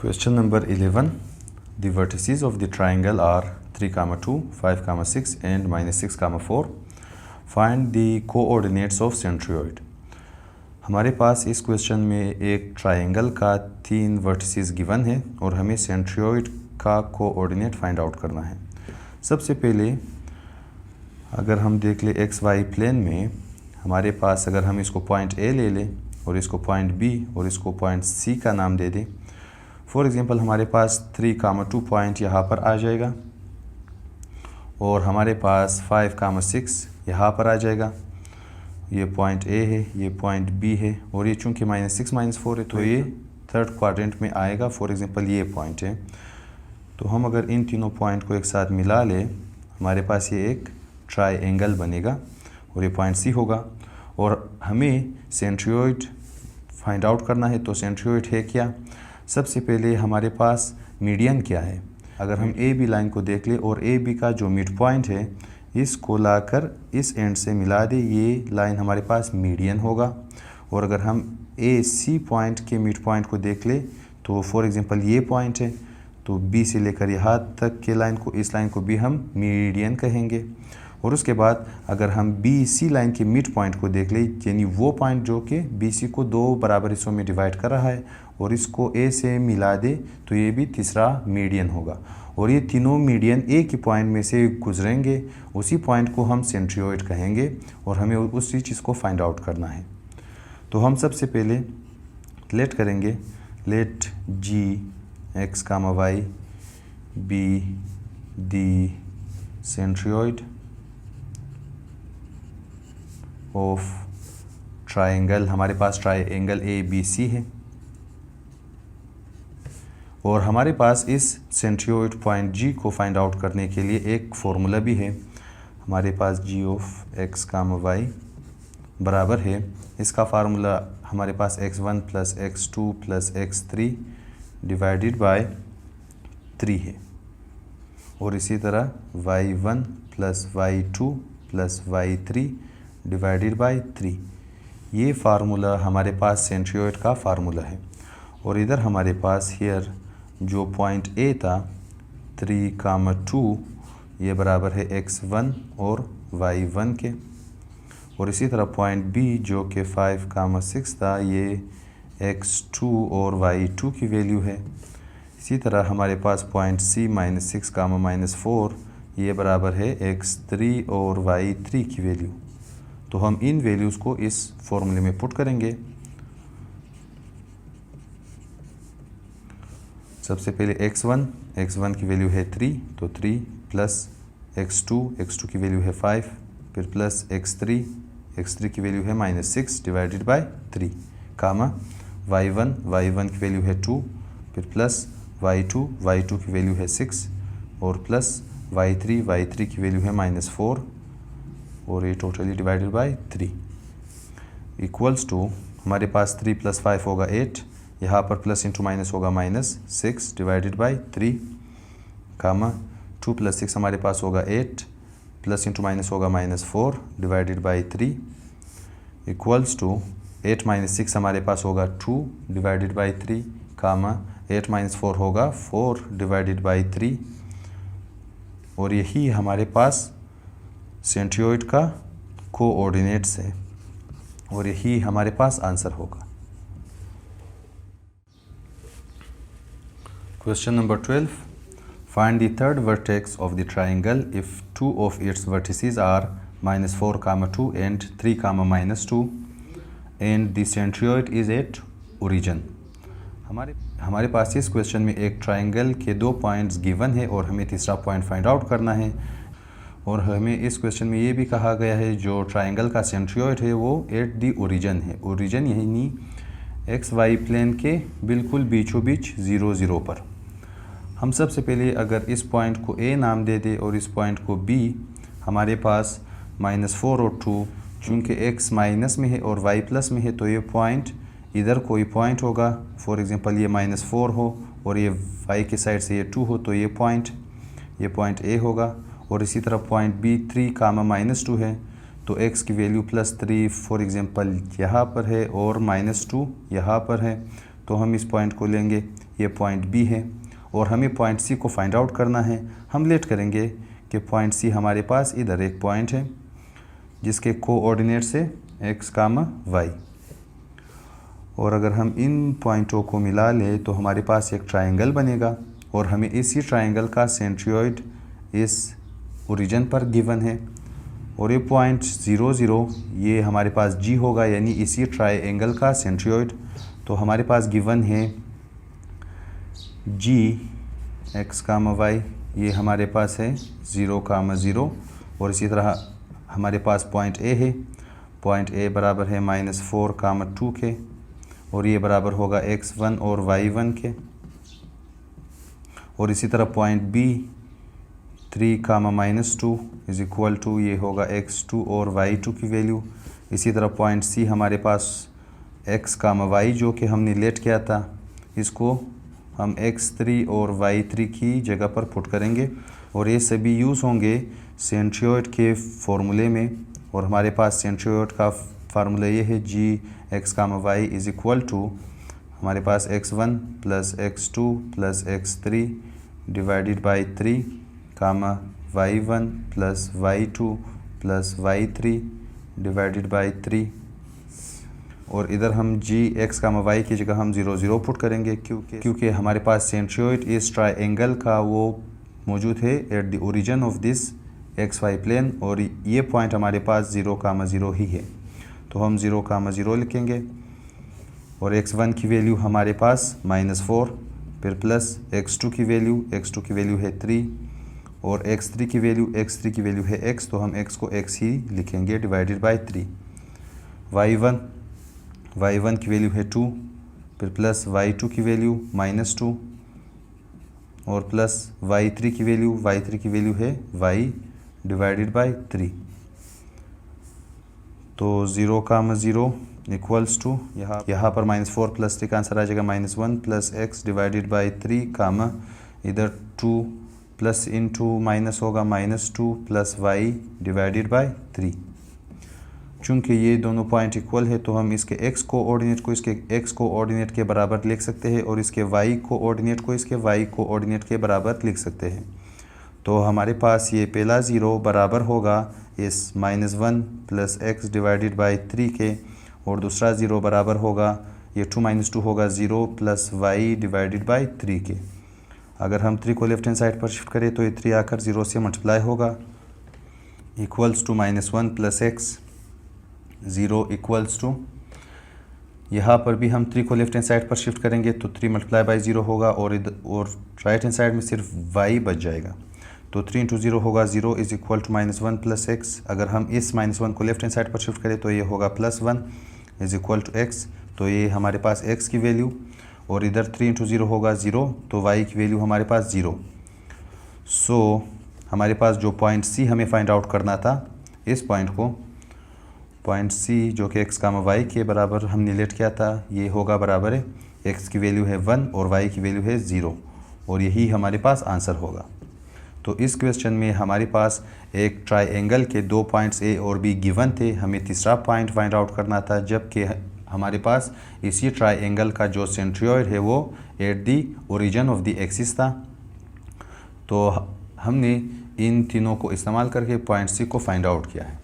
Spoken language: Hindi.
Question number 11. The vertices of the triangle are 3, 2, 5, 6 and -6, 4. Find the coordinates of centroid. हमारे पास इस क्वेश्चन में एक ट्राइंगल का 3 वर्टिसेस गिवन है और हमें सेंट्रोइड का कोऑर्डिनेट फाइंड आउट करना है। सबसे पहले अगर हम देख ले एक्स वाई प्लेन में हमारे पास अगर हम इसको पॉइंट ए ले लें और इसको पॉइंट बी और इसको पॉइंट सी का नाम दे दें। फॉर एग्जांपल हमारे पास 3, 2 पॉइंट यहाँ पर आ जाएगा और हमारे पास 5, 6 यहाँ पर आ जाएगा। ये पॉइंट ए है, ये पॉइंट बी है और ये चूँकि -6 -4 है तो ये थर्ड क्वाड्रेंट में आएगा। फॉर एग्जांपल ये पॉइंट है, तो हम अगर इन तीनों पॉइंट को एक साथ मिला ले हमारे पास ये एक ट्राइंगल बनेगा और ये पॉइंट सी होगा। और हमें सेंट्रोइड फाइंड आउट करना है, तो सेंट्रोइड है क्या? सबसे पहले हमारे पास मीडियन क्या है। अगर हम ए बी लाइन को देख ले और ए बी का जो मिड पॉइंट है इसको लाकर इस एंड से मिला दे, ये लाइन हमारे पास मीडियन होगा। और अगर हम ए सी पॉइंट के मिड पॉइंट को देख ले तो फॉर एग्जांपल ये पॉइंट है, तो बी से लेकर यहाँ तक के लाइन को, इस लाइन को भी हम मीडियन कहेंगे। और उसके बाद अगर हम बी सी लाइन के मिड पॉइंट को देख ले, यानी वो पॉइंट जो कि बी सी को 2 बराबर हिस्सों में डिवाइड कर रहा है और इसको ए से मिला दे, तो ये भी तीसरा मीडियन होगा। और ये तीनों मीडियन ए की पॉइंट में से गुजरेंगे, उसी पॉइंट को हम सेंट्रोइड कहेंगे और हमें उसी चीज़ को फाइंड आउट करना है। तो हम सबसे पहले लेट करेंगे, let G X comma Y be the centroid of triangle. हमारे पास ट्राइंगल ए बी सी है और हमारे पास इस सेंट्रोइड पॉइंट जी को फाइंड आउट करने के लिए एक फॉर्मूला भी है। हमारे पास जी ऑफ एक्स कामा वाई बराबर है, इसका फार्मूला हमारे पास x1 + x2 + x3 divided by 3 है। और इसी तरह y1 + y2 + y3 divided by 3। ये फार्मूला हमारे पास सेंट्रोइड का फार्मूला है। और इधर हमारे पास हियर जो पॉइंट ए था 3, 2 ये बराबर है x1 और y1 के। और इसी तरह पॉइंट बी जो कि 5, 6 था, ये x2 और y2 की वैल्यू है। इसी तरह हमारे पास पॉइंट सी -6, -4 ये बराबर है x3 और y3 की वैल्यू। तो हम इन वैल्यूज़ को इस फॉर्मूले में पुट करेंगे। सबसे पहले x1 की वैल्यू है 3, तो 3 प्लस x2 की वैल्यू है 5, फिर प्लस x3 की वैल्यू है -6 डिवाइडेड बाय 3, कामा y1 की वैल्यू है 2, फिर प्लस y2 की वैल्यू है 6 और प्लस y3 की वैल्यू है -4 और ये totally divided by 3 equals to हमारे पास 3 + 5 होगा 8, यहाँ पर प्लस इंटू माइनस होगा -6 डिवाइडेड बाय 3, कामा 2 + 6 हमारे पास होगा 8, प्लस इंटू माइनस होगा -4 डिवाइडेड बाय 3 इक्वल्स टू 8 - 6 हमारे पास होगा 2 डिवाइडेड बाय 3, कामा 8 - 4 होगा 4 डिवाइडेड बाय 3। और यही हमारे पास सेंट्रोइड का कोऑर्डिनेट्स है और यही हमारे पास आंसर होगा। Question number 12. Find the third vertex of the triangle if 2 of its vertices are -4, 2 and 3, -2 and the centroid is at origin. हमारे पास इस क्वेश्चन में एक ट्राइंगल के 2 पॉइंट्स गिवन है और हमें तीसरा पॉइंट फाइंड आउट करना है। और हमें इस क्वेश्चन में ये भी कहा गया है जो ट्राइंगल का सेंट्रोइड है वो एट दी ओरिजिन है। ओरिजिन यानी एक्स वाई प्लेन के बिल्कुल बीचों बीच 0, 0 पर। हम सबसे पहले अगर इस पॉइंट को ए नाम दे दे और इस पॉइंट को बी, हमारे पास -4 और 2 चूँकि एक्स माइनस में है और वाई प्लस में है तो ये पॉइंट इधर कोई पॉइंट होगा। फॉर एग्जांपल ये -4 हो और ये वाई के साइड से ये 2 हो तो ये पॉइंट ए होगा। और इसी तरह पॉइंट बी 3, -2 है तो x की वैल्यू +3 फॉर एग्जांपल यहाँ पर है और -2 यहाँ पर है, तो हम इस पॉइंट को लेंगे। ये पॉइंट बी है और हमें पॉइंट सी को फाइंड आउट करना है। हम लेट करेंगे कि पॉइंट सी हमारे पास इधर एक पॉइंट है जिसके कोऑर्डिनेट्स है x, y, और अगर हम इन पॉइंटों को मिला ले तो हमारे पास एक ट्रायंगल बनेगा और हमें इसी ट्रायंगल का सेंट्रियोइड इस ओरिजिन पर गिवन है और ये पॉइंट 0, 0 ये हमारे पास G होगा, यानी इसी ट्रायंगल का सेंट्रियोइड। तो हमारे पास गिवन है G x, y, ये हमारे पास है 0, 0 और इसी तरह हमारे पास पॉइंट A है। पॉइंट A बराबर है -4, 2 के और ये बराबर होगा x1 और y1 के। और इसी तरह point B 3, -2 is equal to ये होगा x2 और y2 की वैल्यू। इसी तरह पॉइंट C हमारे पास x, y जो कि हमने लेट किया था, इसको हम x3 और y3 की जगह पर पुट करेंगे और ये सभी यूज़ होंगे सेंट्रियोइड के फॉर्मूले में। और हमारे पास सेंट्रियोइड का फार्मूला ये है G x, y is equal to हमारे पास x1 plus x2 plus x3 divided by 3, y1 plus y2 plus y3 divided by 3। और इधर हम G x, y की जगह हम 0, 0 पुट करेंगे क्योंकि हमारे पास सेंट्रियोइड इस ट्रायंगल का वो मौजूद है at the origin of this xy plane और ये पॉइंट हमारे पास 0, 0 ही है। तो हम 0, 0 लिखेंगे और x1 की वैल्यू हमारे पास -4, फिर प्लस x2 की वैल्यू है 3 और x3 की वैल्यू है x, तो हम x को x ही लिखेंगे डिवाइडेड बाई 3। y1 की वैल्यू है 2, फिर प्लस y2 की वैल्यू -2 और प्लस y3 की वैल्यू है y डिवाइडेड बाई 3। तो 0, 0 इक्वल्स टू यहाँ पर -4 प्लस 3 का आंसर आ जाएगा -1 प्लस x डिवाइडेड बाई 3, इधर 2 प्लस इंटू माइनस होगा -2 प्लस y डिवाइडेड बाई 3। चूँकि ये दोनों पॉइंट इक्वल है तो हम इसके x कोऑर्डिनेट को इसके x कोऑर्डिनेट के बराबर लिख सकते हैं और इसके y कोऑर्डिनेट को इसके y कोऑर्डिनेट के बराबर लिख सकते हैं। तो हमारे पास ये पहला 0 बराबर होगा इस -1 प्लस x डिवाइडेड बाई 3 के और दूसरा 0 बराबर होगा ये 2 - 2 होगा 0 प्लस y डिवाइडेड बाई 3 के। अगर हम 3 को लेफ्ट हैंड साइड पर शिफ्ट करें तो ये 3 आकर 0 से मल्टीप्लाई होगा equals to -1 plus x 0 equals to, यहाँ पर भी हम 3 को लेफ्ट हैंड साइड पर शिफ्ट करेंगे तो 3 मल्टीप्लाई बाई 0 होगा और राइट हैंड साइड में सिर्फ y बच जाएगा। तो 3 × 0 होगा 0 is equal to -1 plus x। अगर हम इस -1 को लेफ्ट हैंड साइड पर शिफ्ट करें तो ये होगा +1 इज इक्वल टू x। तो ये हमारे पास x की वैल्यू और इधर 3 × 0 होगा 0, तो y की वैल्यू हमारे पास 0। सो हमारे पास जो पॉइंट C हमें फाइंड आउट करना था, इस पॉइंट C जो कि x, y के बराबर हमने लेट किया था, ये होगा बराबर है x की वैल्यू है 1 और y की वैल्यू है 0 और यही हमारे पास आंसर होगा। तो इस क्वेश्चन में हमारे पास एक ट्रायंगल के 2 पॉइंट्स A और B गिवन थे। हमें तीसरा पॉइंट फाइंड आउट करना था, जबकि हमारे पास इसी ट्रायंगल का जो सेंट्रियोइड है वो at the origin of the axis था। तो हमने इन तीनों को इस्तेमाल करके पॉइंट C को फाइंड आउट किया है।